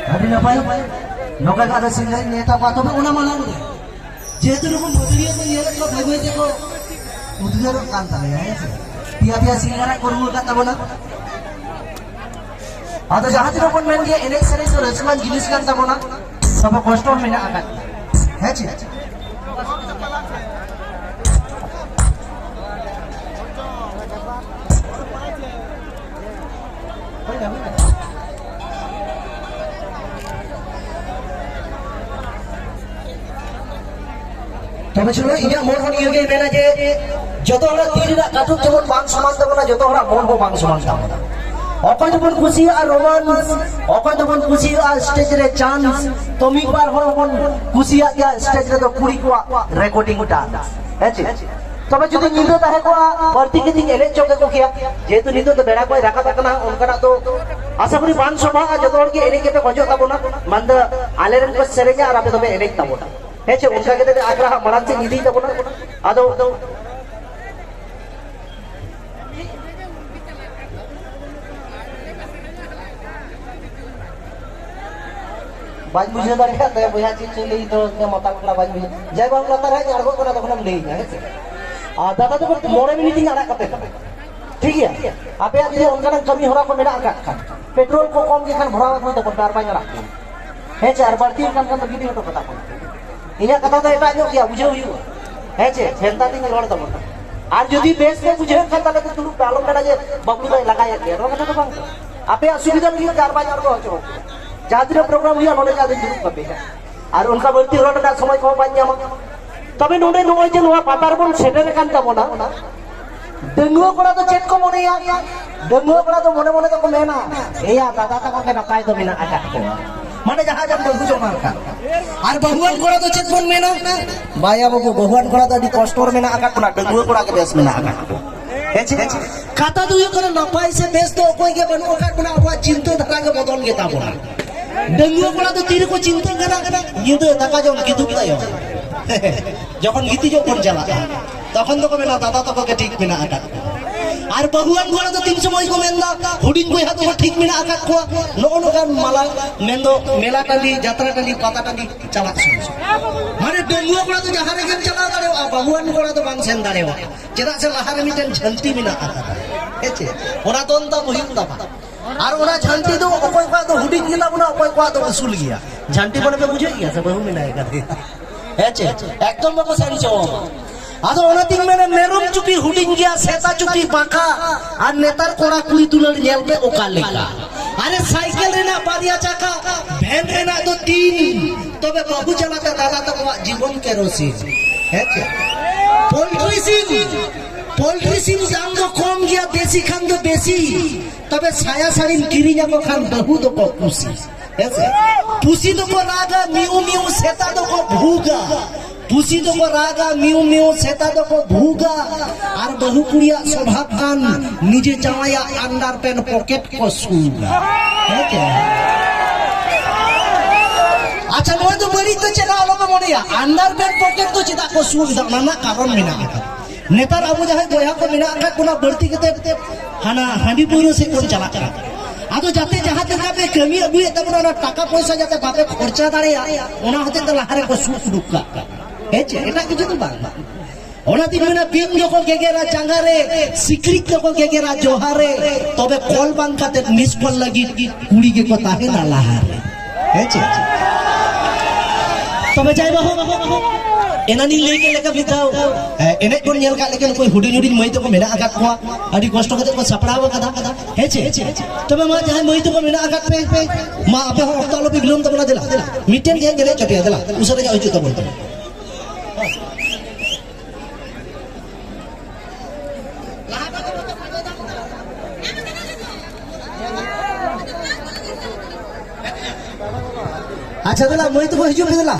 Hari napa? Nokai kada singgah neta pato be una malang deh. Jetu nuku modriya ko yere ko bhai ko udjar kan tale ya. Pia singgara kormul kata bona. Atau jahat itu pun main dia enek sering tu rasukan jenis kan tak bona. Sampai kostum mina akan. Heci. তবে শুনো ইয়া মন হন ইয়ে মেনা যে যত আমরা তিরিরা কাটুক যেমন বাং সমান দেব না যত আমরা মন বাং সমান দেব না অকয় যখন খুশি আর রোমান্স অকয় যখন খুশি আর স্টেজ রে চান্স তুমি বার হর মন খুশি আর স্টেজ রে তো কুড়ি কোয়া রেকর্ডিং টা আছে তবে যদি নিদো তাহে কোয়া বর্তি কে দিন এলে চকে কো কিয়া যেহেতু নিদো তো বেড়া কয় রাখা থাকনা উনকানা তো আশা করি বাং সভা যত হর কে এনে কেটে গজো তাবো না মন্দ আলেরন কো সেরেগে আর আপে তবে এনে তাবো না हेचे उनका के दे आग्रह मरान से निधि तब ना आदो बाज बुझे दारे ते बुझा चीज चले तो के मता कला बाज बुझे जय बांग्ला तारे आरगो कोना तखन हम लेई हेचे आ दादा तो मोरे मिनिट आड़ा कते ठीक है आपे आज उनका कमी होरा को मेरा आका खान पेट्रोल को कम के खान भरावा तो कार बाय आड़ा हेचे आर बढ़ती कान कान गिदी तो पता इना कथा तो एटा जो किया बुझे हुई है छे फेलता दिन लड़ तब और यदि बेस के बुझे खान ताले तो तुलु पालो बेटा जे बबलू भाई लगाया के रो कथा तो बांग आपे असुविधा लगी 4-5 और को हो जादिरे प्रोग्राम हुआ नोडे जादे दुरु कपे और उनका बर्ती रोड का समय को बाñ जामा तबे नोडे नोय जे नोवा पातार बन सेटेर कान ताबोना डेंगुआ कोड़ा तो चेक को मोनेया डेंगुआ कोड़ा तो मोने मोने तो को मेना एया दादा तको के नपाय तो बिना आका को माने जहां जब बहु जमा का और बहुवन कोड़ा तो चेक बन मेना बाया बाबू बहुवन कोड़ा तो अभी कस्टमर मेना आका कोना डेंगुआ कोड़ा के बेस मेना आका हेचे खाता दुई करे नपाय से बेस तो कोई के बनो का कोना अब चिंता धरा के बदल के ताबोना डेंगुआ कोड़ा तो तीर को चिंता करा करा ये तो दाका जो किदुक तायो যখন গীতি যখন চালা তখন তো কবে না দাদা তোকে ঠিক মেনা আকা আর বহুয়ান ঘরে তো 300 মই কো মেন্দা হুডিং কই হাতো ঠিক মেনা আকা কো নগনো গান মালা মেন্দো মেলা টালি যাত্রা টালি পাতা টালি চালা শুনছো মানে ডেঙ্গুয়া ঘরে তো যাহারে গেম চালা দাঁড়ে বহুয়ান ঘরে তো বাংসেন দাঁড়ে চেদা সে লাহারে মিটেন ঝন্তি মেনা আকা এছে ওরা দন্তা বহিন দাবা আর ওরা ঝন্তি তো অকয় কয় তো হুডিং গিলা বনা অকয় কয় তো উসুল গিয়া ঝন্তি বনে বুঝে গিয়া সে বহু মেনা আকা हेचे एकदम बाको सारी चो आदो ओना तिंग मेने मेरुम चुकी हुडिंग गया सेता चुकी बाका और नेतार कोड़ा कुड़ी तुलर नेल पे ओका लेका अरे साइकिल रेना बारिया चाका वैन रेना तो 3 तबे बाबू चलाता दादा तक जीवन केरोसिन हेचे पोल्ट्री सिन दाम तो कम गया देसी खान तो बेसी तबे साया साड़ीन किरिया को खान बहु तो को खुशी ऐसे पुसी तो को रागा मिउ मिउ सेता तो को भूगा पुसी तो को रागा मिउ मिउ सेता तो को भूगा और बहु कुड़िया स्वभाव कान निजे जावाया अंडर पेन पॉकेट को सूगा है क्या अच्छा वो तो बड़ी तो चला आलो में मोड़िया अंडर पेन पॉकेट तो चिता को सूग दाना कारण मिना नेतार आबू जहां गोया को मिना का कोना बढ़ती के हाना हांडी पुरो से कोन चला चला आदो जाते जहां जगह पे कमी अभी तबना टाका पैसा जाते बापे खर्चा दाड़ेया ओना होते तो लाहारे को सुख दुखा हेचे एटा किछु तो बांग ओना दिमेना बिंग जको गेगेरा जांगारे सिक्रिक जको गेगेरा जोहारे तबे कॉल बांग काते मिस कॉल लगी कुड़ी के को ताहे ना लाहारे हेचे तबे जाय बाहु एनानी लेके लेका बिताओ एने कोन नेल का लेकिन कोई हुडी हुडी मई तो को मेना आगात को अडी कष्ट कते को सपड़ाव कदा हेचे तबे मा जहां मई तो को मेना आगात पे मा आपे हो तालो पे बिलोम तबला देला मिटेन जे गेले चटिया देला उसरे जा होइछु तब अच्छा देला मई तो को हिजु देला